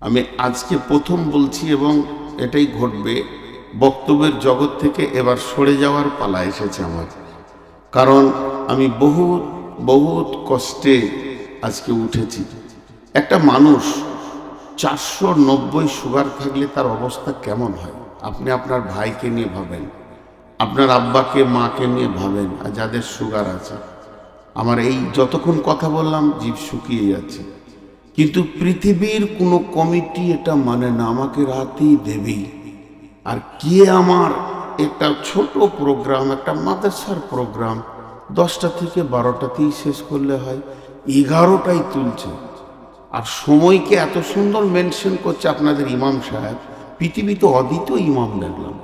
আমি আজকে প্রথম বলছি এবং এটাই ঘটবে। বক্তব্যের জগৎ থেকে এবার সরে যাওয়ার পালা এসেছে আমার, কারণ আমি বহুত কষ্টে আজকে উঠেছি। একটা মানুষ 490 সুগার থাকলে তার অবস্থা কেমন হয়? আপনি আপনার ভাইকে নিয়ে ভাবেন, আপনার আব্বাকে মাকে নিয়ে ভাবেন, আর যাদের সুগার আছে। আমার এই যতক্ষণ কথা বললাম জিভ শুকিয়ে যাচ্ছে, কিন্তু পৃথিবীর কোনো কমিটি এটা মানে না, আমাকে রাতেই দেবেই। আর কে আমার একটা ছোট প্রোগ্রাম, একটা মাদ্রাসার প্রোগ্রাম 10টা থেকে 12টাতেই শেষ করলে হয়, 11টায় তুলছে। আর সময়কে এত সুন্দর মেনশন করছে আপনাদের ইমাম সাহেব। পৃথিবীতে অদ্বিতীয় ইমাম দেখলাম,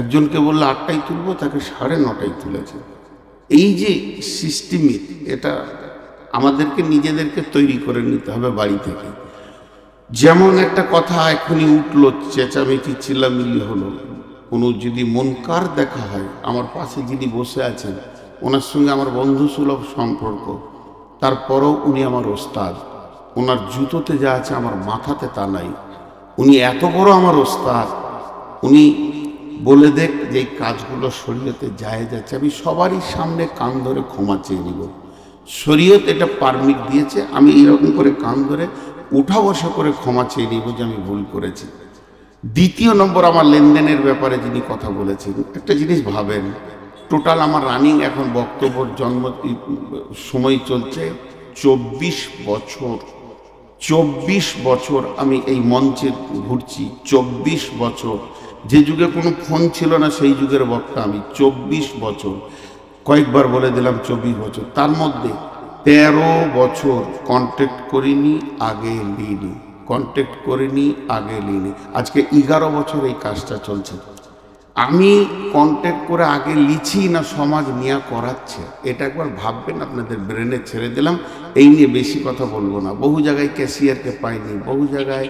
একজনকে বললে 8টায় তুলবো, তাকে 9:30টায় তুলেছে। এই যে সিস্টেমিক, এটা আমাদেরকে নিজেদেরকে তৈরি করে নিতে হবে বাড়ি থেকে। যেমন একটা কথা এখনই উঠলো, চেঁচামেচি চিল্লামিল্লি হলো, কোনো যদি মুনকার দেখা হয়, আমার পাশে যিনি বসে আছেন ওনার সঙ্গে আমার বন্ধুসুলভ সম্পর্ক, তারপরও উনি আমার ওস্তাদ। ওনার জুতোতে যা আছে আমার মাথাতে তা নাই। উনি এত বড় আমার ওস্তাদ, উনি বলে দেখ যে এই কাজগুলো শরীয়তে জায়েজ আছে, আমি সবারই সামনে কান ধরে ক্ষমা চেয়ে নিব। শরীয়ত এটা পারমিট দিয়েছে, আমি এরকম করে কান ধরে উঠা বসা করে ক্ষমা চেয়ে নিব যে আমি ভুল করেছি। দ্বিতীয় নম্বর, আমার লেনদেনের ব্যাপারে যিনি কথা বলেছেন, একটা জিনিস ভাবেন, টোটাল আমার রানিং এখন বক্তব্যর সময় চলছে 24 বছর। 24 বছর আমি এই মঞ্চে ঘুরছি, 24 বছর। যে যুগে কোনো ফোন ছিল না সেই যুগের বক্তা আমি। 24 বছর, কয়েকবার বলে দিলাম 24 বছর। তার মধ্যে 13 বছর কন্ট্যাক্ট করিনি, আগে লিনি, কন্ট্যাক্ট করিনি, আগে লিনি। আজকে 11 বছর এই কাজটা চলছে। আমি কন্ট্যাক্ট করে আগে লিছি না সমাজ নিয়ে করাচ্ছে, এটা একবার ভাববেন, আপনাদের ব্রেনে ছেড়ে দিলাম। এই নিয়ে বেশি কথা বলবো না। বহু জায়গায় ক্যাশিয়ারকে পাইনি, বহু জায়গায়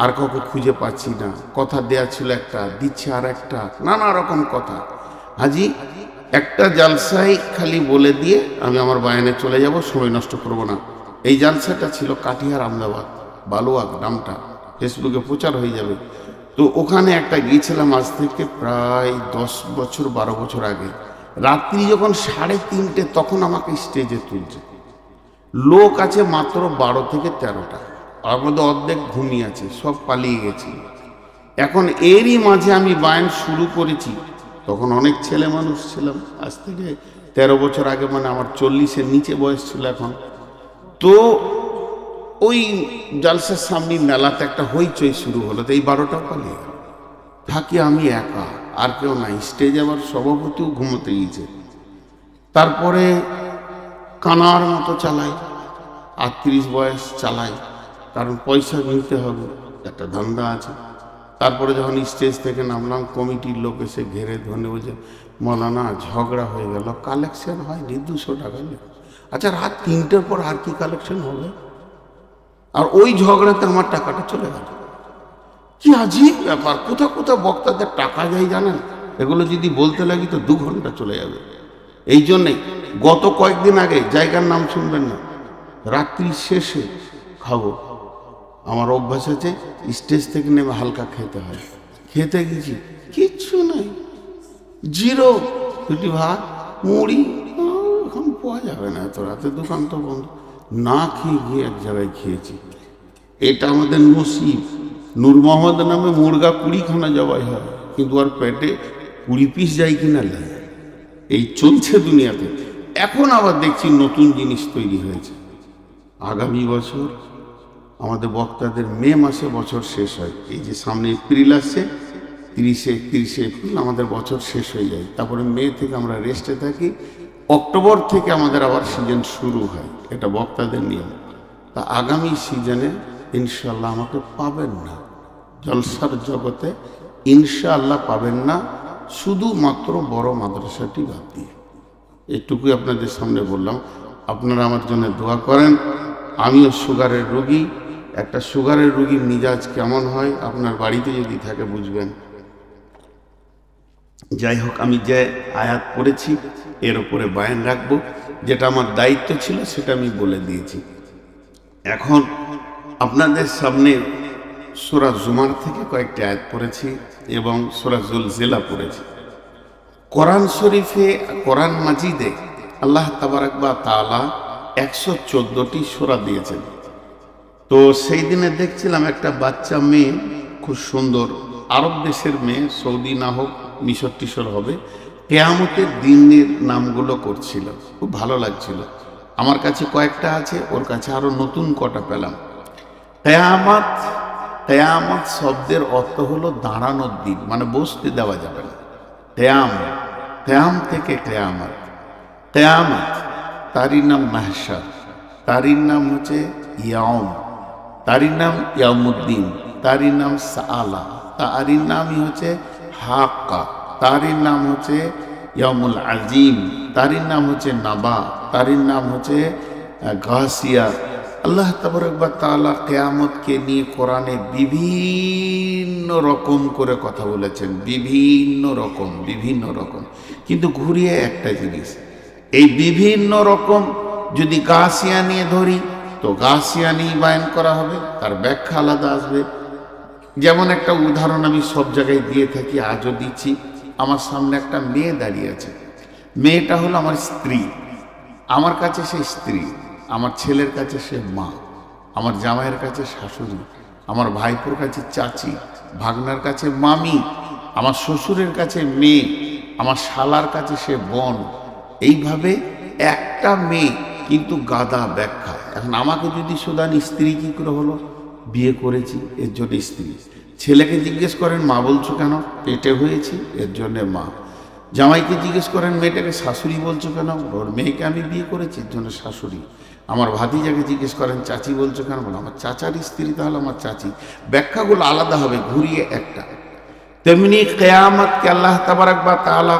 আর কাউকে খুঁজে পাচ্ছি না, কথা দেয়া ছিল একটা, দিচ্ছে আর একটা, নানা রকম কথা। হাজি একটা জালসায় খালি বলে দিয়ে আমি আমার বায়ানে চলে যাব, সময় নষ্ট করব না। এই জালসাটা ছিল কাটিহার আমদাবাদ, বালুয়াক নামটা ফেসবুকে প্রচার হয়ে যাবে। তো ওখানে একটা গিয়েছিলাম আজ থেকে প্রায় 10 বছর 12 বছর আগে। রাত্রি যখন 3:30, তখন আমাকে স্টেজে তুলছে। লোক আছে মাত্র 12 থেকে 13টা, আর মধ্যে অর্ধেক ঘুমিয়ে আছে, সব পালিয়ে গেছে। এখন এরই মাঝে আমি বায়ান শুরু করেছি, তখন অনেক ছেলে মানুষ ছিলাম, আজ থেকে 13 বছর আগে, মানে আমার 40-এর নিচে বয়স ছিল এখন। তো ওই জালসার সামনে মেলাতে একটা হইচই শুরু হলো, তো এই 12টা পালিয়ে গেল। থাকি আমি একা, আর কেউ নাই। স্টেজে আবার সভাপতিও ঘুমোতে গিয়েছে। তারপরে কানার মতো চালাই, 38 বয়স চালাই, কারণ পয়সা নিতে হবে, একটা ধান্দা আছে। তারপরে যখন স্টেজ থেকে নামলাম, কমিটির লোক এসে ঘেরে ধরে বলছে, মৌলানা ঝগড়া হয়ে গেল, কালেকশন হয়নি, 200 টাকা নেই। আচ্ছা, রাত 3টের পর আর কি কালেকশন হবে? আর ওই ঝগড়াতে আমার টাকাটা চলে গেল। কি আজীব ব্যাপার, কোথাও কোথাও বক্তাদের টাকা যায় জানেন? এগুলো যদি বলতে লাগি তো 2 ঘন্টা চলে যাবে। এই জন্যে গত কয়েকদিন আগে, জায়গার নাম শুনবেন না, রাত্রি শেষে খাবো, আমার অভ্যাস আছে স্টেজ থেকে নেমে হালকা খেতে হয়। খেতে গেছি, কিচ্ছু নাই, 0। 2টি ভাত, মুড়ি, এখন পাওয়া যাবে না এত রাতে, দোকান তো বন্ধ। না খেয়ে গিয়ে এক জায়গায় খেয়েছি। এটা আমাদের নসিব। নূর মোহাম্মদ নামে মুরগা 20খানা জবাই হয়, কিন্তু আর পেটে 20 পিস যায় কিনা লাগে। এই চলছে দুনিয়াতে। এখন আবার দেখছি নতুন জিনিস তৈরি হয়েছে। আগামী বছর আমাদের বক্তাদের মে মাসে বছর শেষ হয়। এই যে সামনে এপ্রিল আসছে, 30 এপ্রিল আমাদের বছর শেষ হয়ে যায়। তারপরে মে থেকে আমরা রেস্টে থাকি, অক্টোবর থেকে আমাদের আবার সিজন শুরু হয়। এটা বক্তাদের নিয়ম। তা আগামী সিজনে ইনশাআল্লাহ আমাকে পাবেন না জলসার জগতে, ইনশাআল্লাহ পাবেন না, শুধুমাত্র বড় মাদ্রাসাটি বাদ দিয়ে। এটুকুই আপনাদের সামনে বললাম। আপনারা আমার জন্য দোয়া করেন। আমিও সুগারের রোগী। একটা সুগারের রোগীর মিজাজ কেমন হয় আপনার বাড়িতে যদি থাকে বুঝবেন। যাই হোক, আমি যে আয়াত পড়েছি এর উপরে বায়ান রাখবো, যেটা আমার দায়িত্ব ছিল সেটা আমি বলে দিয়েছি। এখন আপনাদের সামনে সূরা জুমার থেকে কয়েকটি আয়াত পড়েছি এবং সূরা জুলজিলা পড়েছি। কোরআন শরীফে, কোরআন মাজিদে আল্লাহ তাবারাক ওয়া তাআলা 114টি সূরা দিয়েছেন। তো সেই দিনে দেখছিলাম একটা বাচ্চা মেয়ে, খুব সুন্দর, আরব দেশের মেয়ে, সৌদি না হোক মিশর টিশর হবে, কিয়ামতের দিনের নামগুলো করছিল। খুব ভালো লাগছিল। আমার কাছে কয়েকটা আছে, ওর কাছে আরো নতুন কটা পেলাম। কিয়ামত, কিয়ামত শব্দের অর্থ হলো দাঁড়ানোর দিন, মানে বসতে দেওয়া যাবে না। কিয়াম, কিয়াম থেকে কিয়ামত। কিয়ামত তারই নাম মাহশার, তারই নাম হচ্ছে ইয়াউম, তারই নাম ইয়াউমুদ্দিন, তারই নাম সাআলা, তারই নামই হচ্ছে হাক্কা, তারই নাম হচ্ছে ইয়াউমুল আজিম, তারই নাম হচ্ছে নাবা, তারই নাম হচ্ছে গাসিয়া। আল্লাহ তাবারক ওয়া তাআলা কিয়ামতকে নিয়ে কোরআনে বিভিন্ন রকম করে কথা বলেছেন, বিভিন্ন রকম, বিভিন্ন রকম। কিন্তু ঘুরিয়ে একটা জিনিস, এই বিভিন্ন রকম যদি গাসিয়া নিয়ে ধরি তো গাসিয়া নিয়ে বায়ান করা হবে, তার ব্যাখ্যা আলাদা আসবে। যেমন একটা উদাহরণ আমি সব জায়গায় দিয়ে থাকি, আজও দিচ্ছি। আমার সামনে একটা মেয়ে দাঁড়িয়ে আছে, মেয়েটা হলো আমার স্ত্রী, আমার কাছে সে স্ত্রী, আমার ছেলের কাছে সে মা, আমার জামাইয়ের কাছে শাশুড়ি, আমার ভাইপোর কাছে চাচি, ভাগনার কাছে মামি, আমার শ্বশুরের কাছে মেয়ে, আমার শালার কাছে সে বোন। এইভাবে একটা মেয়ে, কিন্তু গাদা ব্যাখ্যা। এখন আমাকে যদি সুদান স্ত্রী কি করে হলো? বিয়ে করেছি, এর জন্য স্ত্রী। ছেলেকে জিজ্ঞেস করেন মা বলছো কেন? পেটে হয়েছি, এর জন্যে মা। জামাইকে জিজ্ঞেস করেন মেয়েটাকে শাশুড়ি বলছো কেন? ওর মেয়েকে আমি বিয়ে করেছি, এর জন্য শাশুড়ি। আমার ভাতিজাকে জিজ্ঞেস করেন চাচি বলছো কেন? বলো আমার চাচার স্ত্রী, তাহলে আমার চাচি। ব্যাখ্যাগুলো আলাদা হবে, ঘুরিয়ে একটা। তেমনি কিয়ামতকে আল্লাহ তাবারক ওয়া তাআলা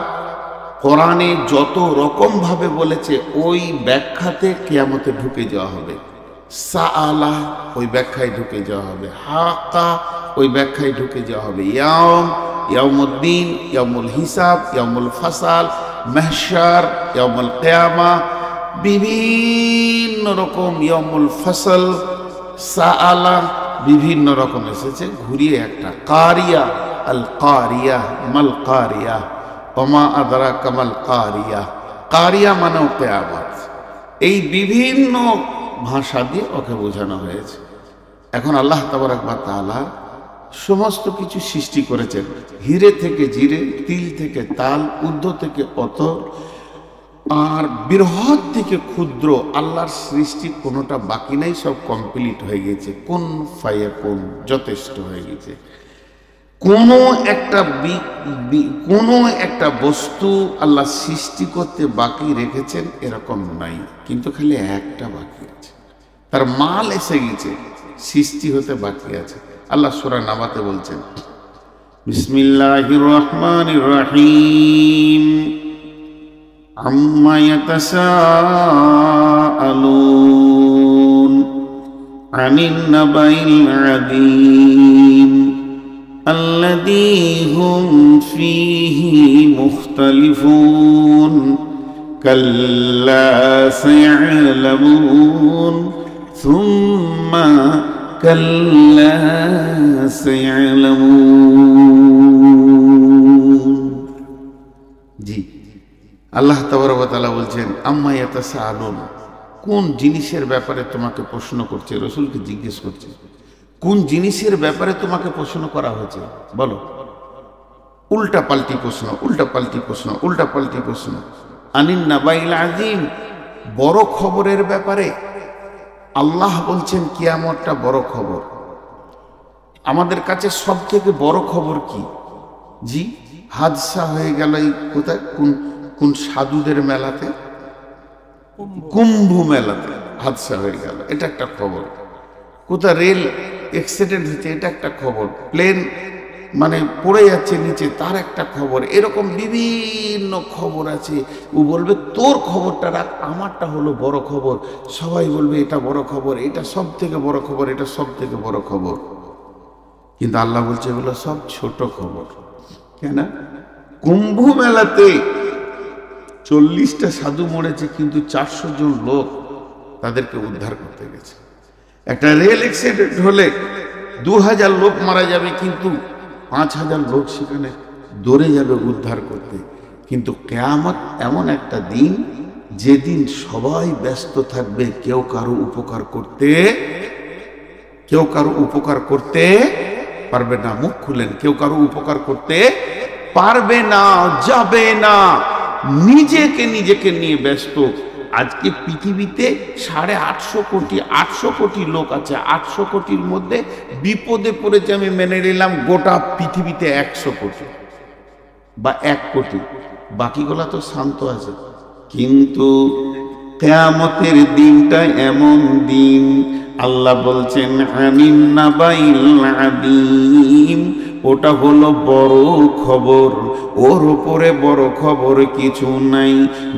কোরআনে যত রকম ভাবে বলেছে, ওই ব্যাখ্যাতে কিয়ামতে ঢুকে যাওয়া হবে। সাআলা ওই ব্যাখ্যায় ঢুকে যাওয়া হবে, হাক্কা ওই ব্যাখ্যায় ঢুকে যাওয়া হবে, ইয়াউম, ইয়াউমুদ্দিন, ইয়াউমুল হিসাব, ইয়াউমুল ফাসাল, মাহশার, ইয়াউমুল কিয়ামা, বিভিন্ন রকম, ইয়াউমুল ফাসল, সাআলা, বিভিন্ন রকম এসেছে। ঘুরিয়ে একটা কারিয়া, আল কারিয়া, মাল কারিয়া, ওমা আদরাকা মাল কারিয়া। কারিয়া মানেও কিয়ামত। এই বিভিন্ন ভাষা দিয়ে ওকে বোঝানো হয়েছে। এখন আল্লাহ তাবারক ওয়া তাআলা সমস্ত কিছু সৃষ্টি করেছেন, হিরে থেকে জিরে, তিল থেকে তাল, ঊর্ধ্ব থেকে অতল, আর বৃহৎ থেকে ক্ষুদ্র। আল্লাহর সৃষ্টি কোনোটা বাকি নাই, সব কমপ্লিট হয়ে গেছে। কুন ফায়াকুন, যথেষ্ট হয়ে গেছে। কোনো একটা বস্তু আল্লাহ সৃষ্টি করতে বাকি রেখেছেন এরকম নাই, কিন্তু খালি একটা বাকি আছে, তার মাল এসে গেছে, সৃষ্টি হতে বাকি আছে। আল্লাহ সূরা নাবাতে বলছেন, বিসমিল্লাহির রহমানির রহিম, আম্মা ইয়াতাসাআলুন আনিন নাবাইল আযীম الذي هم فيه مختلفون كلا سيعلمون ثم كلا سيعلمون। জি, আল্লাহ তাবারক ওয়া তাআলা বলছেন, আম্মা ইয়াতাসাআলুন, কোন জিনিসের ব্যাপারে তোমাকে প্রশ্ন করছে? রাসূলকে জিজ্ঞেস করছে, কোন জিনিসের ব্যাপারে তোমাকে প্রশ্ন করা হয়েছে বলো। উল্টা পাল্টি প্রশ্ন, উল্টা পাল্টি প্রশ্ন, উল্টা পাল্টি প্রশ্ন। আনিন নাবাইল আযীম, বড় খবরের ব্যাপারে। আল্লাহ বলছেন কিয়ামতটা বড় খবর। আমাদের কাছে সব থেকে বড় খবর কি? জি, হাদসা হয়ে গেল এই কোথায়, কোন সাধুদের মেলাতে, কুম্ভ মেলাতে হাদসা হয়ে গেল, এটা একটা খবর। কোথায় রেল অ্যাক্সিডেন্ট হচ্ছে, এটা একটা খবর। প্লেন মানে পড়ে যাচ্ছে নিচে, তার একটা খবর। এরকম বিভিন্ন খবর আছে। ও বলবে তোর খবরটা রাখ, আমারটা হলো বড় খবর। সবাই বলবে এটা বড় খবর, এটা সব থেকে বড় খবর, এটা সব থেকে বড় খবর। কিন্তু আল্লাহ বলছে এগুলো সব ছোট খবর। কেন? কুম্ভ মেলাতে 40টা সাধু মরেছে, কিন্তু 400 জন লোক তাদেরকে উদ্ধার করতে গেছে। একটা রেল অ্যাক্সিডেন্ট হলে 2000 লোক মারা যাবে, কিন্তু 5000 লোক সেখানে দৌড়ে যাবে উদ্ধার করতে। কিন্তু কিয়ামত এমন একটা দিন যেদিন সবাই ব্যস্ত থাকবে, কেউ কারো উপকার করতে পারবে না। মুখ খুলেন, কেউ কারো উপকার করতে পারবে না, যাবে না, নিজেকে নিয়ে ব্যস্ত। আজকে পৃথিবীতে 850 কোটি লোক আছে। 800 কোটির মধ্যে বিপদে পড়েছে, আমি মেনে নিলাম গোটা পৃথিবীতে 100 কোটি বা 1 কোটি, বাকিগুলা তো শান্ত আছে। কিন্তু কিয়ামতের দিনটা এমন দিন, আল্লাহ বলছেন আমিন নাবাইল আযীম, ওটা হলো বড় খবর, ওর উপরে বড় খবর কিছু নাই।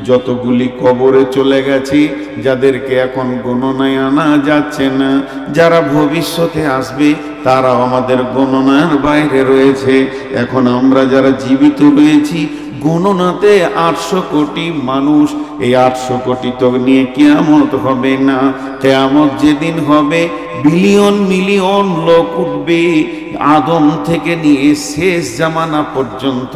যতগুলি কবরে চলে গেছে, যাদেরকে এখন গণনায় আনা যাচ্ছে না, যারা ভবিষ্যতে আসবে তারাও আমাদের গণনার বাইরে রয়েছে। এখন আমরা যারা জীবিত রয়েছি, গণনাতে 800 কোটি মানুষ। এই 800 কোটি তো নিয়ে কিয়ামত হবে না। কিয়ামত যেদিন হবে, বিলিয়ন মিলিয়ন লোক উঠবে, আদম থেকে নিয়ে শেষ জামানা পর্যন্ত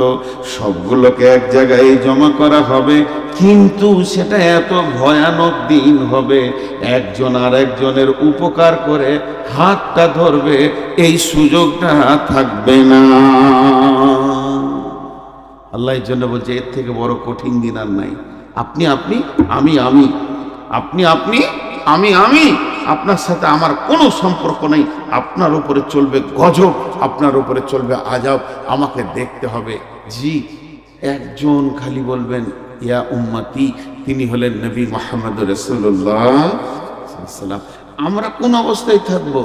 সবগুলোকে এক জায়গায় জমা করা হবে। কিন্তু সেটা এত ভয়ানক দিন হবে, একজন আর একজনের উপকার করে হাতটা ধরবে, এই সুযোগটা থাকবে না। আল্লাহ এর জন্য বলছে, এর থেকে বড় কঠিন দিন আর নাই। আপনি আমি, আমি, আপনার সাথে আমার কোনো সম্পর্ক নেই। আপনার উপরে চলবে গজব, আপনার উপরে চলবে আযাব, আমাকে দেখতে হবে। জি, একজন খালি বলবেন ইয়া উম্মতি, তিনি হলেন নবী মুহাম্মদ রাসূলুল্লাহ সাল্লাল্লাহু আলাইহি ওয়াসাল্লাম। আমরা কোন অবস্থায় থাকব?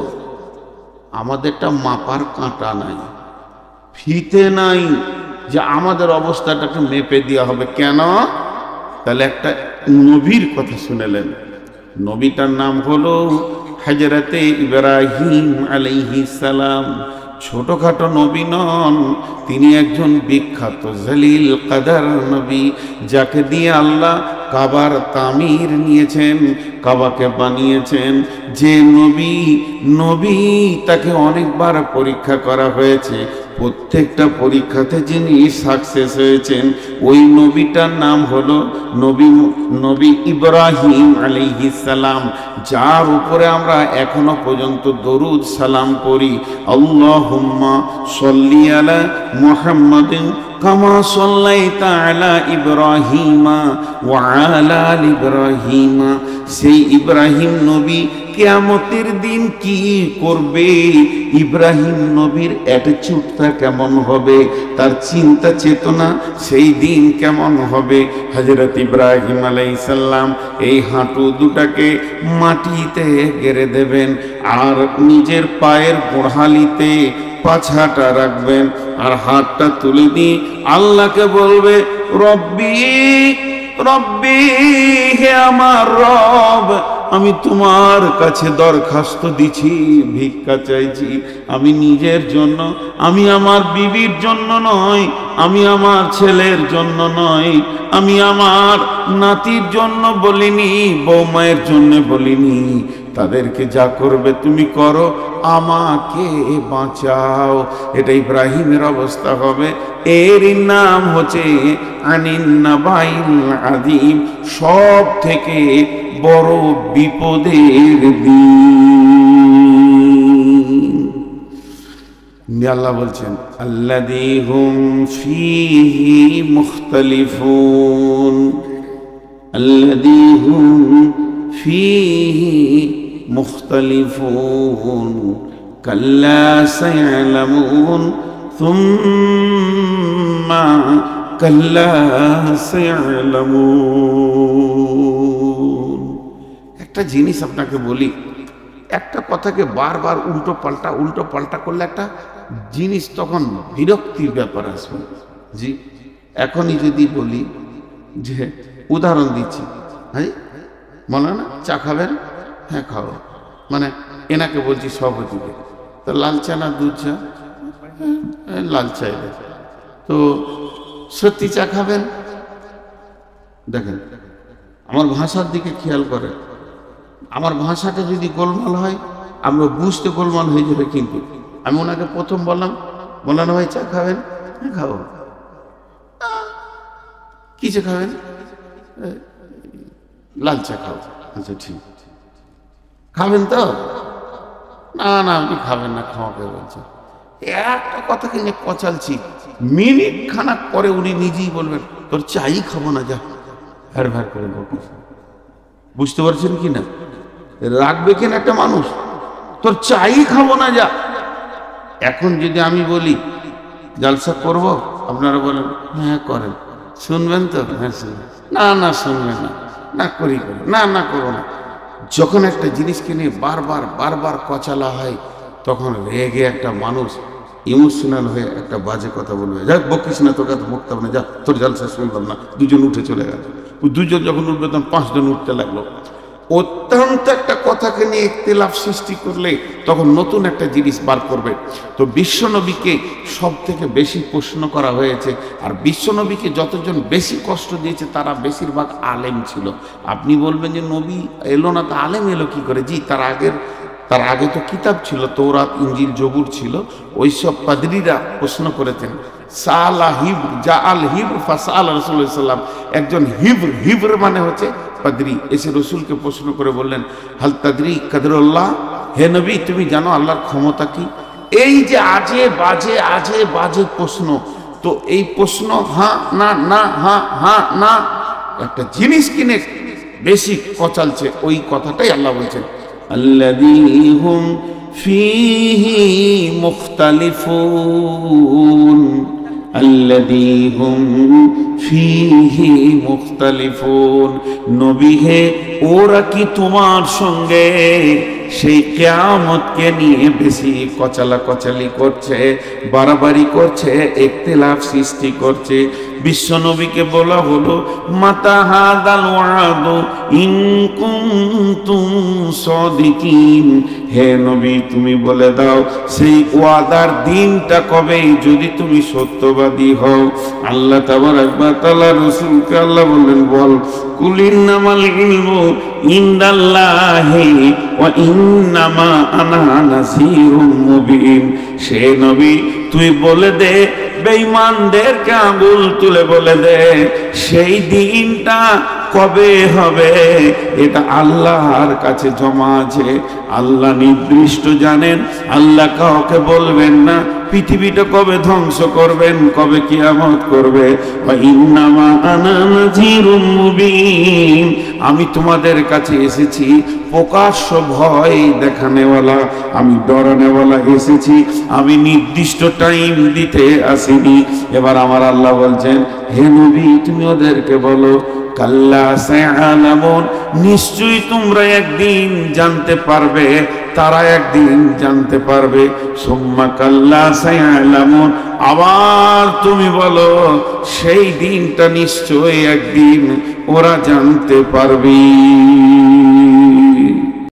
আমাদেরটা মাপার কাঁটা নাই, ফিতে নাই, যে আমাদের অবস্থাটাকে মেপে দেওয়া হবে। কেন? তাহলে একটা নবীর কথা শুনেলেন। নবীটার নাম হলো হযরতে ইব্রাহিম আলাইহিস সালাম। ছোটখাটো নবী নন, তিনি একজন বিখ্যাত জলিল কদর নবী, যাকে দিয়ে আল্লাহ কাবার তামির নিয়েছেন, কাবাকে বানিয়েছেন। যে নবী তাকে অনেকবার পরীক্ষা করা হয়েছে, প্রত্যেকটা পরীক্ষাতে যিনি সাকসেস হয়েছেন, ওই নবীটার নাম হলো নবী ইব্রাহিম আলাইহিস সালাম, যার উপরে আমরা এখনো পর্যন্ত দরুদ সালাম করি। আল্লাহুম্মা সাল্লি আলা মুহাম্মাদিন কামা সাল্লাইতা আলা ইব্রাহিমা ওয়া আলা আলি ইব্রাহিমা। সেই ইব্রাহিম নবী কিয়ামতের দিন কি করবে, ইব্রাহিম নবীর অ্যাটিটিউডটা কেমন হবে, তার চিন্তা চেতনা সেই দিন কেমন হবে। হযরত ইব্রাহিম আলাইহিস সালাম এই হাঁটু দুটাকে মাটিতে গেড়ে দেবেন, আর নিজের পায়ের গোড়ালিতে পাছাটা রাখবেন, আর হাতটা তুলে দিয়ে আল্লাহকে বলবে, রব্বি রব্বি, হে আমার রব, আমি তোমার কাছে দরখাস্ত দিছি, ভিক্ষা চাইছি। আমি নিজের জন্য, আমি আমার বিবির জন্য নয়, আমি আমার ছেলের জন্য নয়, আমি আমার নাতির জন্য বলিনি, বৌমায়ের জন্য বলিনি। তাদেরকে যা করবে তুমি করো, আমাকে বাঁচাও। এটা ইব্রাহিমের অবস্থা হবে। এর নাম হচ্ছে আনিন নাবাইল আযীম, সব থেকে বড় বিপদের দিন। আল্লাহ বলছেন আল্লাযী হুম ফীহি মুখতালিফুন, আল্লাযী হুম ফীহি মুখতালিফুন, কাল্লা সায়ালামুন সুম্মা কাল্লা সায়ালামুন। একটা জিনিস আপনাকে বলি, একটা কথাকে বারবার উল্টো পাল্টা করলে একটা জিনিস তখন বিরক্তির ব্যাপার আসবে। জি, এখনই যদি বলি যে, উদাহরণ দিচ্ছি, হ্যাঁ বলো না চা খাবেন, হ্যাঁ খাও, মানে এনাকে বলছি সভাপতিকে, তো লাল চা না দুধ চা, লাল চা। তো সত্যি চা খাবেন? দেখেন, আমার ভাষার দিকে খেয়াল করেন। আমার ভাষাটা যদি গোলমাল হয়, আমরা বুঝতে গোলমাল হয়ে যাবে। কিন্তু আমি ওনাকে প্রথম বললাম, বললাম ভাই চা খাবেন? হ্যাঁ খাবো। কি চা খাবেন? লাল চা খাবো। আচ্ছা ঠিক, খাবেন তো? না না আপনি খাবেন না, খাওয়াকে বলছে। একটা কথাকে নিয়ে কচালছি, মিনিট খানাক পরে উনি নিজেই বলবেন তোর চাই খাবো না, যা। ভ্যার ভ্যার করে বলবে। বুঝতে পারছেন কি না? রাখবে কেন একটা মানুষ? তোর চাই খাবো না, যা। এখন যদি আমি বলি জলসা করব, আপনারা বলেন হ্যাঁ করেন, শুনবেন তো? হ্যাঁ শুনবেন। না না শুনবেন না, না করি করি, না না করবো না। যখন একটা জিনিসকে নিয়ে বারবার বারবার কচালা হয়, তখন রেগে একটা মানুষ ইমোশনাল হয়ে একটা বাজে কথা বলবে, যাক বকিস না, তোকে তো বকতাম না, যা তোর জলসা শুনলাম না। দুজন উঠে চলে গেল। দুজন যখন উঠবে তখন 5 জন উঠতে লাগলো। অত্যন্ত একটা কথাকে নিয়ে ইখতিলাফ সৃষ্টি করলে তখন নতুন একটা জিনিস বার করবে। তো বিশ্বনবীকে সব থেকে বেশি প্রশ্ন করা হয়েছে, আর বিশ্বনবীকে যতজন বেশি কষ্ট দিয়েছে তারা বেশিরভাগ আলেম ছিল। আপনি বলবেন যে নবী এলো না, তো আলেম এলো কি করে? জি, তার আগে তো কিতাব ছিল, তৌরাত, ইনজিল, জবুর ছিল। ওইসব পাদরীরা প্রশ্ন করেছেন। সালা হিব্র যা আল হিব্র ফাসাল রাসূলুল্লাহ সাল্লাম, একজন হিব্র মানে হচ্ছে পাদরি, এসে রসুলকে প্রশ্ন করে বললেন হাল তাদরি কাদরুল্লাহ, হে নবী তুমি জানো আল্লাহর ক্ষমতা কি? এই যে আজে বাজে প্রশ্ন, তো এই প্রশ্ন হ্যাঁ না না হ্যাঁ হ্যাঁ না, একটা জিনিস কিনে বেশি কচালছে, ওই কথাটাই আল্লাহ বলছেন আল্লাযী হুম ফীহি মুখতালিফুন, আল্লাযী হুম ফীহি মুখতালিফুন। নবী হে, ওরা কি তোমার সঙ্গে সেই কিয়ামতকে নিয়ে বেশি কচালাকচালি করছে, বাড়াবাড়ি করছে, ইখতিলাফ সৃষ্টি করছে? বিশ্ব নবীকে বলা হলো মাতা হাদাল ওয়াদু ইন কুনতুম সাদিকিন, হে নবী তুমি বলে দাও সেই ওয়াদার দিনটা কবে, যদি তুমি সত্যবাদী হও। আল্লাহ তাবারাক ওয়া তাআলা রাসূলকে আল্লাহ বললেন বল কুলিন্নামাল ইলমু ইনদাল্লাহি ওয়া ইন্নামা আনা নাযীরুম মুবিন। সে নবী তুই বলে দে, বেঈমানদেরকে আঙুল তুলে বলে দে সেই দিনটা কবে হবে, এটা আল্লাহর কাছে জমা আছে, আল্লাহ নির্দিষ্ট জানেন। আল্লাহ কাউকে বলবেন না পৃথিবীটা কবে ধ্বংস করবেন, কবে কিয়ামত করবে। ওয়া ইন্নামা আনা নাযীরুম মুবিন, আমি তোমাদের কাছে এসেছি প্রকাশ্য ভয় দেখানেওয়ালা, আমি ডরানেওয়ালা এসেছি, আমি নির্দিষ্ট টাইম দিতে আসিনি। এবার আমার আল্লাহ বলছেন হে নবী তুমি ওদেরকে বলো কাল্লা সায়ালামুন, নিশ্চয়ই তোমরা একদিন জানতে পারবে, তারা একদিন জানতে পারবে। সুম্মা কাল্লা সায়ালামুন, আবার তুমি বলো সেই দিনটা নিশ্চয়ই একদিন ওরা জানতে পারবে।